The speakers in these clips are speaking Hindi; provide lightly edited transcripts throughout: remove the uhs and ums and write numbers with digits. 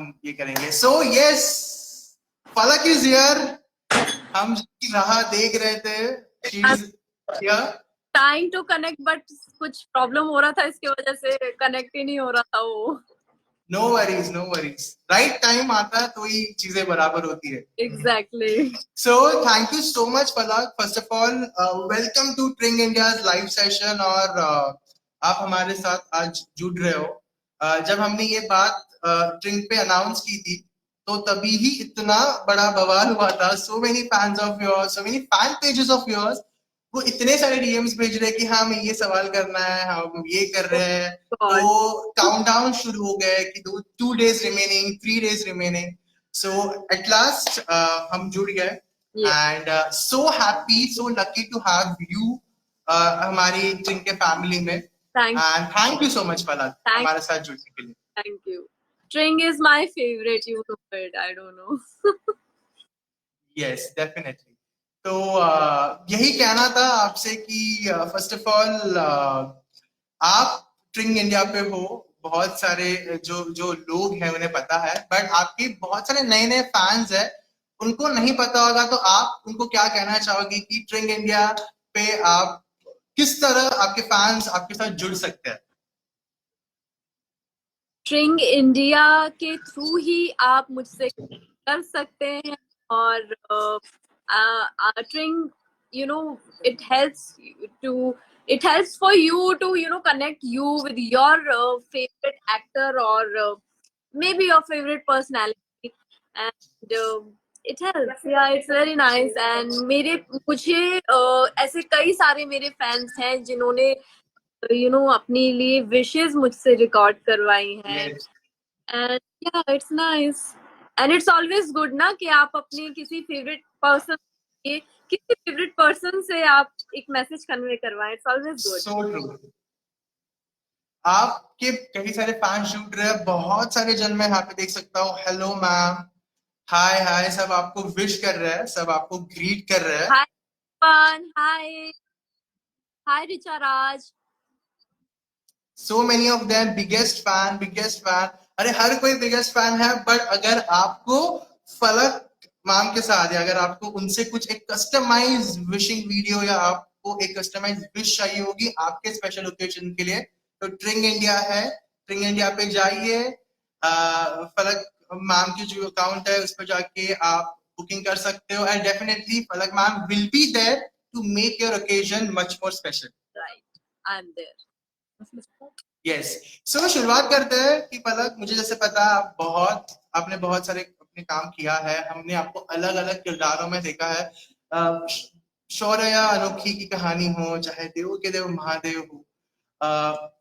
हम ये करेंगे। So yes, Falak is here. हम राह देख रहे थे, she is here, trying to connect, but कुछ प्रॉब्लम हो रहा था, इसकी वजह से कनेक्ट ही नहीं हो रहा था वो। No worries, no worries, right time आता है तो ही चीजें बराबर होती है। Exactly. So thank you so much Falak, first of all welcome to Tring India live session, और आप हमारे साथ आज जुड़ रहे हो। जब हमने ये बात ट्रिंग पे अनाउंस की थी तो तभी ही इतना बड़ा बवाल हुआ था। So many fans of yours, so many fan pages of yours, वो इतने सारे डीएम्स भेज रहे हैं कि हमें ये सवाल करना है, हम ये कर रहे हैं। तो काउंटडाउन शुरू हो गए कि 2 days remaining, 3 days remaining. So at last हम जुड़ गए, and so happy, so lucky to have you हमारी ट्रिंग के फैमिली में। And thank you so much Falak हमारे साथ जुड़ने के लिए। Thank you. String is my favorite, you know it, I don't know. Yes, definitely. तो यही कहना था आपसे कि फर्स्ट ऑफ ऑल आप ट्रिंग इंडिया पे हो, बहुत सारे जो जो लोग हैं उन्हें पता है, बट आपके बहुत सारे नए नए फैंस हैं, उनको नहीं पता होगा। तो आप उनको क्या कहना चाहोगे कि ट्रिंग इंडिया पे आप किस तरह आपके फैंस आपके साथ जुड़ सकते हैं? ट्रिंग इंडिया के थ्रू ही आप मुझसे कर सकते हैं, और ट्रिंग, you know, it helps for you to, you know, connect you with your favorite actor, or maybe your favorite personality, and it helps. Yeah, it's very nice. And मुझे ऐसे कई सारे मेरे फैंस हैं जिन्होंने अपने लिए विशेस मुझसे रिकॉर्ड करवाई हैं। एंड या it's nice, and it's always good ना कि आप अपने किसी फेवरेट पर्सन से आप एक मैसेज कन्वे करवाएं। It's always good. So true. आपके कई सारे फैंस जुड़ रहे हैं, बहुत सारे जन मैं यहाँ पे देख सकता हूँ। हेलो मैम, हाय हाय, सब आपको विश कर रहे हैं, सब आपको ग्रीट कर रहे हैं। Hi Pawan, hi hi Richa Raj. So many of them biggest fan, biggest fan. अरे हर कोई बिगेस्ट फैन है, बट अगर आपको फलक मैम के साथ, या अगर आपको उनसे कुछ एक कस्टमाइज विशिंग वीडियो, या आपको एक कस्टमाइज विश चाहिए होगी आपके स्पेशल ओकेजन के लिए, तो ट्रिंग इंडिया है। ट्रिंग इंडिया पे जाइए, फलक मैम की जो अकाउंट है उस पर जाके आप बुकिंग कर सकते हो, and definitely Falak ma'am will be there to make your occasion much more special. Right, I am there. Yes. So शुरुआत करते हैं कि फलक, मुझे जैसे पता है आपने बहुत सारे अपने काम किया है, हमने आपको अलग अलग किरदारों में देखा है। शौर्य या अनोखी की कहानी हो, चाहे देव के देव महादेव हो,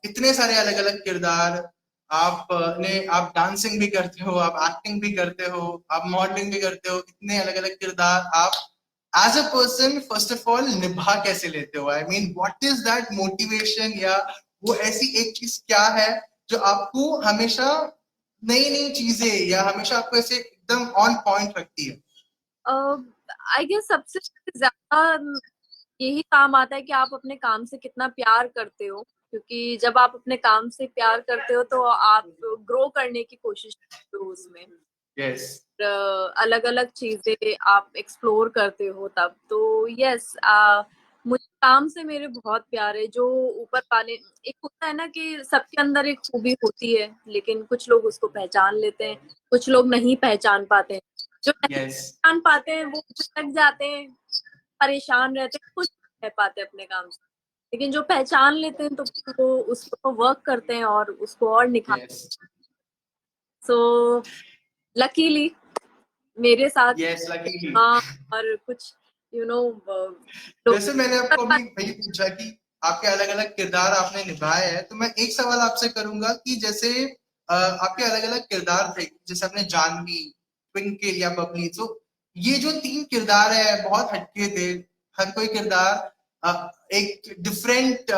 इतने सारे अलग अलग किरदार आप डांसिंग भी करते हो, आप एक्टिंग भी करते हो, आप मॉडलिंग भी करते हो, इतने अलग अलग किरदार आप as a person first of all निभा कैसे लेते हो? I mean what is that motivation, या वो ऐसी एक चीज क्या है जो आपको हमेशा नई नई चीजें, या हमेशा आपको ऐसे एकदम ऑन पॉइंट रखती है? आई गेस सबसे ज्यादा यही काम आता है कि आप अपने काम से कितना प्यार करते हो, क्योंकि जब आप अपने काम से प्यार करते हो तो आप ग्रो करने की कोशिश करते हो उसमें। यस। अलग अलग चीजें आप एक्सप्लोर करते हो तब तो। यस, मुझे काम से मेरे बहुत प्यार है। जो ऊपर वाले, एक होता है ना कि सबके अंदर एक खूबी होती है, लेकिन कुछ लोग उसको पहचान लेते हैं, कुछ लोग नहीं पहचान पाते हैं। जो नहीं पहचान पाते हैं वो भटक जाते हैं, परेशान रहते हैं, खुश रह पाते हैं अपने काम से। लेकिन जो पहचान लेते हैं तो वो उसको वर्क करते हैं और उसको और निखारते हैं। सो लकीली मेरे साथ लकीली। हाँ, और कुछ यू नो जैसे मैंने आपको अभी वही पूछा कि आपके अलग अलग किरदार आपने निभाए हैं, तो मैं एक सवाल आपसे करूंगा कि जैसे आपके अलग अलग किरदार थे, जैसे आपने जानवी, ट्विंकल या बबली, तो ये जो 3 किरदार है बहुत हटके थे। हर कोई किरदार एक डिफरेंट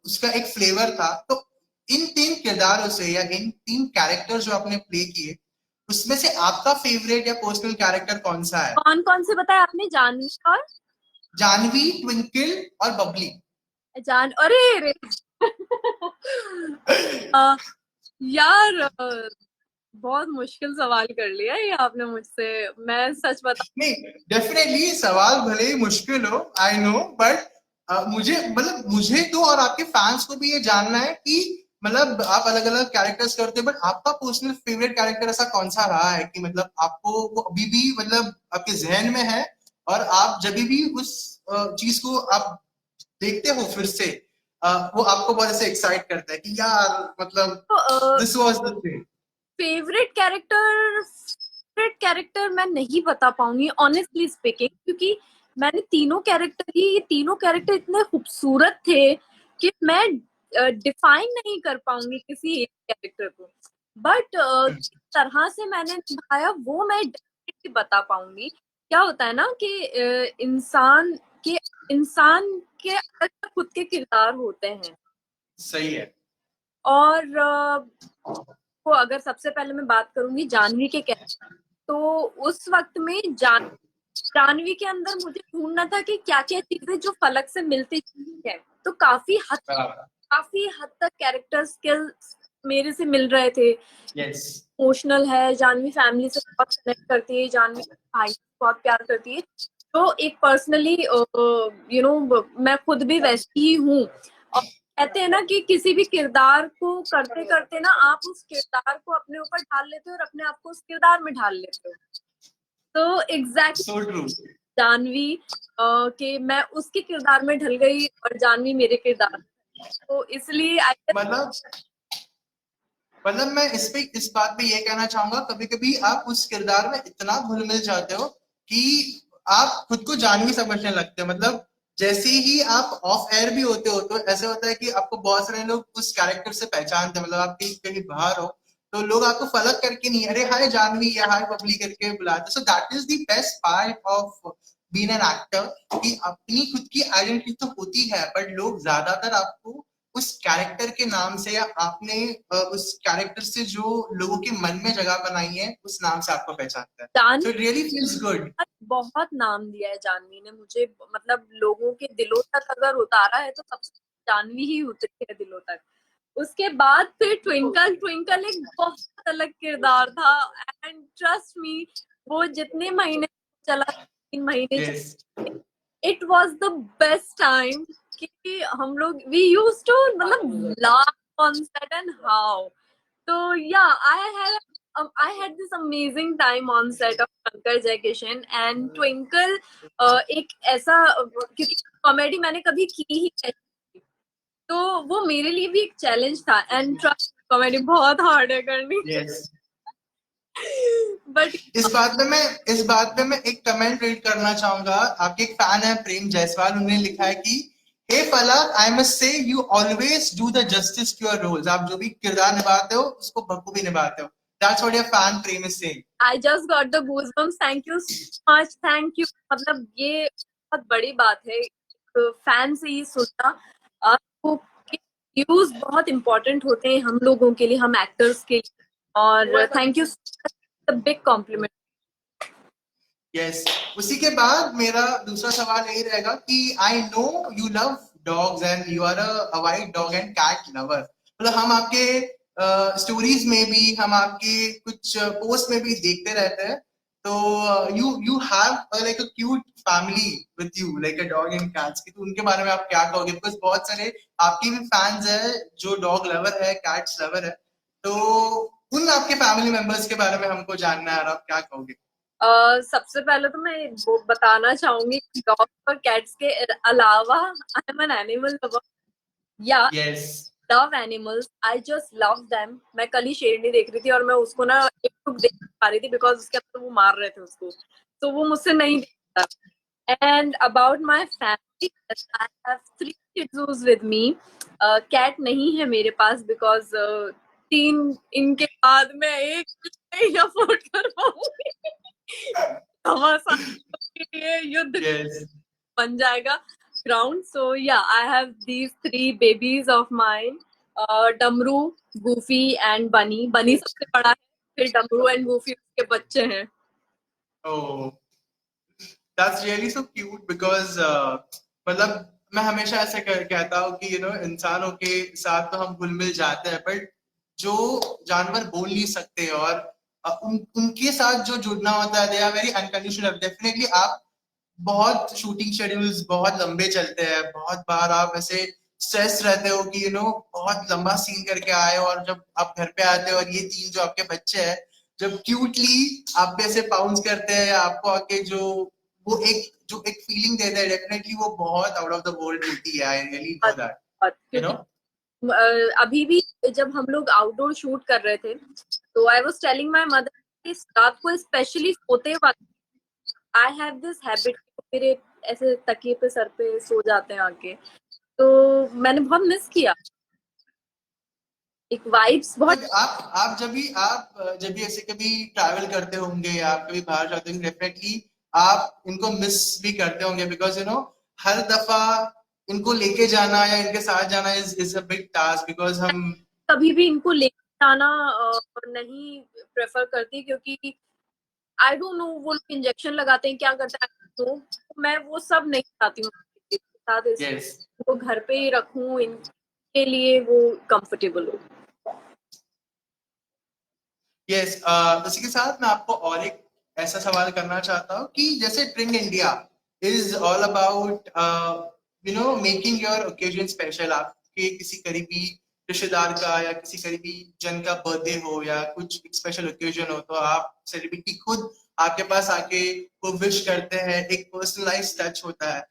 उसका एक फ्लेवर था। तो इन 3 किरदारों से, या इन 3 कैरेक्टर जो आपने प्ले किए, उसमें से आपका फेवरेट या पर्सनल कैरेक्टर कौन सा है? कौन कौन से बताया आपने? जानवी और जानवी, ट्विंकल और बबली। अरे रे यार, बहुत मुश्किल सवाल कर लिया ये आपने मुझसे, मैं सच बता। नहीं, डेफिनेटली सवाल भले ही मुश्किल हो, आई नो, बट मुझे तो और आपके फैंस को भी ये जानना है कि मतलब आप अलग अलग कैरेक्टर्स करते हो, बट आपका पर्सनल फेवरेट कैरेक्टर ऐसा कौन सा रहा है कि मतलब आपको वो अभी भी मतलब आपके जहन में है, और आप जब भी उस चीज को आप देखते हो फिर से, वो आपको बहुत ऐसे एक्साइट करता है कि यार मतलब तो this was the thing. Favourite character मैं नहीं बता पाऊंगी ऑनेस्टली स्पीकिंग, क्योंकि मैंने तीनों कैरेक्टर इतने खूबसूरत थे कि मैं डिफाइन नहीं कर पाऊंगी किसी एक कैरेक्टर को। बट किस तरह से मैंने निभाया वो मैं डेफिनेटली बता पाऊंगी। क्या होता है ना कि के इंसान के अलग खुद के किरदार होते हैं। सही है। और तो अगर सबसे पहले मैं बात करूंगी जानवी के कैरेक्टर, तो उस वक्त में जानवी के अंदर मुझे ढूंढना था कि क्या क्या चीजें जो फलक से मिलती है। तो बराबर। काफी हद तक कैरेक्टर स्किल्स मेरे से मिल रहे थे। यस। इमोशनल है जानवी, फैमिली से बहुत कनेक्ट करती है जानवी, भाई से बहुत प्यार करती है। तो एक पर्सनली मैं खुद भी वैसी ही हूँ। और कहते हैं ना कि किसी भी किरदार को करते करते ना आप उस किरदार को अपने ऊपर ढाल लेते हो और अपने आप को उस किरदार में ढाल लेते हो। तो एग्जैक्टली सो ट्रू। जानवी कि मैं उसके किरदार में ढल गई और जानवी मेरे किरदार में। तो इसलिए आई गेस मतलब मैं इस बात पे ये कहना चाहूंगा, कभी कभी आप उस किरदार में इतना घुल मिल जाते हो कि आप खुद को जान भी समझने लगते हो। मतलब जैसे ही आप ऑफ एयर भी होते हो तो ऐसा होता है कि आपको बहुत सारे लोग उस कैरेक्टर से पहचानते हैं। मतलब आप कहीं बाहर हो तो लोग आपको फलक करके नहीं, अरे हाय जानवी या हाय बबली करके बुलाते। So that is the best part of being an actor, कि अपनी खुद की आइडेंटिटी तो होती है, बट लोग ज्यादातर आपको उस कैरेक्टर के नाम से, या आपने उस कैरेक्टर से जो लोगों के मन में जगह बनाई है उस नाम से आपको पहचानता है। Jahnavi so it really feels good. बहुत नाम दिया है जानवी ने मुझे, मतलब लोगों के दिलों तक अगर उतारा है तो सबसे जानवी ही उतरी है दिलों तक। उसके बाद फिर ट्विंकल ट्विंकल एक बहुत अलग किरदार था। एंड ट्रस्ट मी, वो जितने महीने चला, 3 महीने यस। चला, it was the best time. कि हम लोग वी यूज टू मतलब laugh on set and how. तो या I had this amazing time on set of Pankaj Jai Kishan and Twinkle। एक ऐसा क्योंकि कॉमेडी मैंने कभी की ही नहीं थी, तो वो मेरे लिए भी एक चैलेंज था। एंड ट्रस्ट, कॉमेडी बहुत हार्ड है करनी। यस। बट इस बात पे मैं एक कमेंट रीड करना चाहूंगा। आपके एक फैन है प्रेम जायसवाल, उन्होंने लिखा है कि hey Falak, I must say you always do the justice to your roles. आप जो भी किरदार निभाते हो उसको बखूबी निभाते हो। That's what your fan Prem is saying. I just got the goosebumps, thank you so much, thank you. मतलब ये बहुत बड़ी बात है फैन से ये सुनना। आपको व्यूज बहुत इंपॉर्टेंट होते हैं हम लोगों के लिए, हम एक्टर्स के लिए। और thank you, big compliment. Yes. उसी के बाद मेरा दूसरा सवाल यही रहेगा कि I know you love dogs and you are a wide dog and cat lover. मतलब हम आपके स्टोरीज में भी, हम आपके कुछ पोस्ट में भी देखते रहते हैं। तो you have like a cute family with you, like a dog and cats की। तो उनके बारे में आप क्या कहोगे? बिकॉज बहुत सारे आपके भी फैंस है जो डॉग लवर है, कैट्स लवर है। तो उन आपके फैमिली मेंबर्स के बारे में हमको जानना है, और आप क्या कहोगे? सबसे पहले तो मैं वो बताना चाहूंगी कि डॉग्स और कैट्स के अलावा I am an animal lover. Yeah yes. Love animals, I just love them. मैं कल ही शेरनी देख रही थी और मैं उसको ना एक टुक देख पा रही थी बिकॉज उसके अंदर वो मार रहे थे उसको, तो वो मुझसे नहीं दिखता। And about my family, I have 3 kids with me. Cat नहीं है मेरे पास बिकॉज 3 इनके बाद मैं एक नहीं अफोर्ड कर पाऊंगी। घमासान के लिए युद्ध यस। बन जाएगा ग्राउंड। सो या I have these 3 babies of mine, डमरू, गूफी एंड बनी। बनी सबसे बड़ा है, फिर डमरू एंड गूफी उसके बच्चे हैं। Oh, that's really so cute because मतलब मैं हमेशा ऐसे कहता हूँ कि इंसानों के साथ तो हम घुल मिल जाते हैं, बट जो जानवर बोल नहीं सकते, और उनके साथ जो जुड़ना होता है, they are very unconditional. Definitely आप बहुत शूटिंग शेड्यूल्स बहुत लंबे चलते हैं, बहुत बार आप ऐसे स्ट्रेस रहते हो कि बहुत लंबा सीन करके आए हो, और जब आप घर पे आते हो और ये तीन जो आपके बच्चे हैं जब क्यूटली आप पे ऐसे पाउंस करते हैं या आपको आके जो एक फीलिंग देते हैं, डेफिनेटली वो बहुत आउट ऑफ द वर्ल्ड होती है। I really know that, you know. क्योंकि अभी भी जब हम लोग आउटडोर शूट कर रहे थे तो I was telling my mother इस रात को स्पेशली सोते वक्त आई हैव दिस हैबिट, मेरे ऐसे तकिए पे सर पे सो जाते हैं आके, तो मैंने बहुत मिस किया एक वाइब्स बहुत। आप जब भी ऐसे कभी ट्रैवल करते होंगे या आप कभी बाहर जाते होंगे, डेफिनेटली आप इनको मिस भी करते होंगे, बिकॉज हर दफा इनको लेके जाना या इनके साथ जाना is a big task, because हम कभी भी इनको लेके जाना नहीं प्रेफर करती, क्योंकि आई डोंट नो वो लोग इंजेक्शन लगाते हैं क्या करते हैं, तो मैं वो सब नहीं चाहती हूँ साथ, यस इसको घर पे ही रखूं, इनके लिए वो कंफर्टेबल हो। यस इसी के साथ मैं आपको और एक ऐसा सवाल करना चाहता हूँ कि जैसे Tring India is all about making your occasion special. आपके किसी करीबी रिश्तेदार का या किसी करीबी जन का बर्थडे हो या कुछ स्पेशल ओकेजन हो, तो आप सेलिब्रिटी खुद आपके पास आके वो विश करते हैं, एक पर्सनलाइज टच होता है।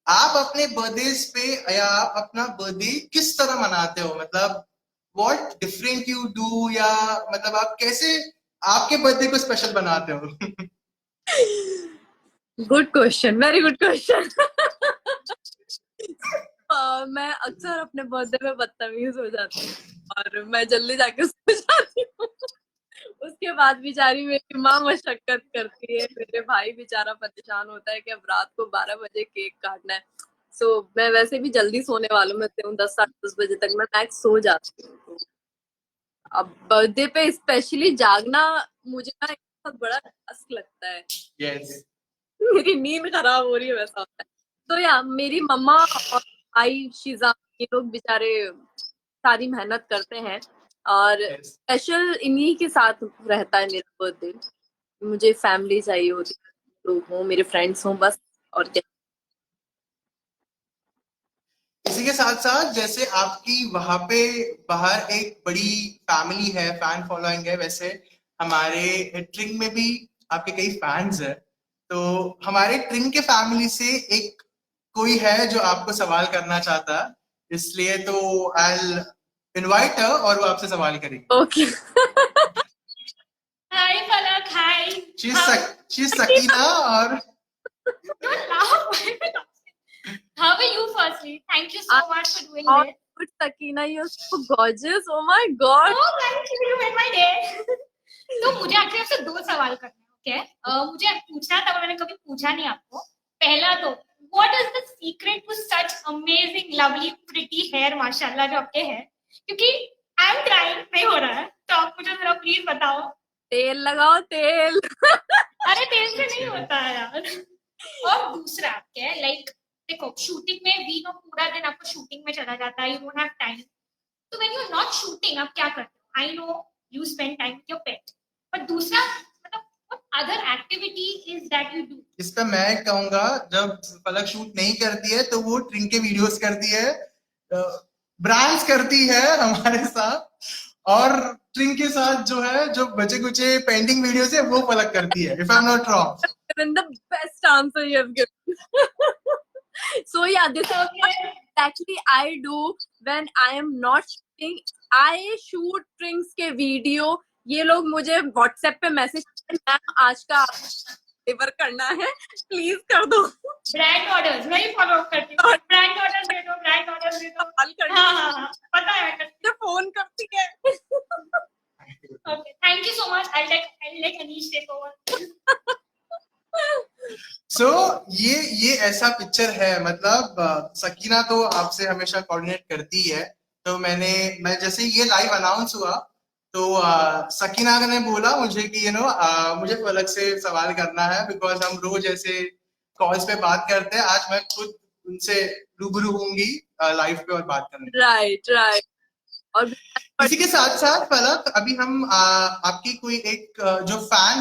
आप अपने बर्थडे पे या आप अपना बर्थडे किस तरह मनाते हो, मतलब व्हाट डिफरेंट यू डू, या मतलब आप कैसे आपके बर्थडे को स्पेशल बनाते हो? Good question, very good question. मैं अक्सर अपने बर्थडे में बदतमीज हो जाती हूँ और मैं जल्दी जाके सो जाती हूँ। उसके बाद बेचारी मेरी माँ मशक्कत करती है, मेरे भाई बेचारा परेशान होता है कि अब रात को 12 बजे केक काटना है। सो मैं वैसे भी जल्दी सोने वालों में से हूँ, 10 साढ़े 10 बजे तक मैं मैक्स सो जाती हूँ। तो अब बर्थडे पे स्पेशली जागना मुझे ना एक बहुत बड़ा टास्क लगता है। यस मेरी नींद खराब हो रही है वैसा होता है। तो या मेरी मम्मा और भाई शीजा ये लोग बेचारे सारी मेहनत करते हैं और यस स्पेशल इन्हीं के साथ रहता है मेरा बर्थडे। मुझे फैमिली चाहिए होती है, लोग हों, मेरे फ्रेंड्स हों, बस। और क्या। इसी के साथ साथ जैसे आपकी वहां पे बाहर एक बड़ी फैमिली है, फैन फॉलोइंग है, वैसे हमारे ट्रिंग में भी आपके कई फैंस हैं। तो हमारे ट्रिंग के फैमिली से एक कोई है जो आपको सवाल करना चाहता है, इसलिए तो आई इनवाइट हर और वो आपसे सवाल करेगी। Okay. Hi, Palak. Hi. She's Sakina और Don't laugh. How are you, firstly? Thank you so much for doing और this. good Sakina, you're so gorgeous. Oh my God. Oh, thank you. You made my day. तो मुझे एक्चुअली आपसे दो सवाल करने हैं, ओके? मुझे पूछना था, मैंने कभी पूछा नहीं आपको। पहला तो what is the secret to such amazing lovely pretty hair माशाल्लाह जो आपके हैं? क्योंकि आई एम ट्राइंग, नहीं हो रहा है, तो आप मुझे जरा प्लीज बताओ। तेल लगाओ, तेल। अरे तेल से नहीं होता है यार। और दूसरा क्या है, लाइक देखो शूटिंग में वी नो पूरा दिन आपको शूटिंग में चला जाता है, यू डोंट हैव टाइम। तो when you are not shooting आप क्या करते हो? I know you spend time with your pet, पर दूसरा मतलब what other activity is that you do? इस पे मैं कहूंगा, जब पलक शूट नहीं करती है तो वो ट्रिंग के वीडियोस करती है, ब्रांड्स करती है हमारे साथ, और ट्रिंग के साथ जो है जो बचे कुचे पेंटिंग वीडियोस है वो पलक करती है, if I am not wrong. Given the best answer you have given. So yeah, this is what exactly I do when I am not shooting. I shoot drinks के वीडियो, ये लोग मुझे WhatsApp पे मैसेज मैम आज का डिलीवर करना है, प्लीज कर दो। ब्रांड ऑर्डर्स वही फॉलो अप करती हूँ, ब्रांड ऑर्डर दे दो, ब्रांड ऑर्डर दे दो। सवाल करने हाँ हाँ हाँ, पता है मुझे फोन करती है। Okay, thank you so much. I'll let Anish take over. सो ये ऐसा पिक्चर है, मतलब सकीना तो आपसे हमेशा कोऑर्डिनेट करती है। तो मैं जैसे ये लाइव अनाउंस हुआ तो सकीना ने बोला मुझे कि मुझे पलक से सवाल करना है, बिकॉज हम रोज ऐसे कॉल्स पे बात करते हैं, आज मैं खुद उनसे रूबरू होंगी लाइव पे और बात करूंगी। Right right. और इसी के साथ साथ पलक, अभी हम आपकी कोई एक जो फैन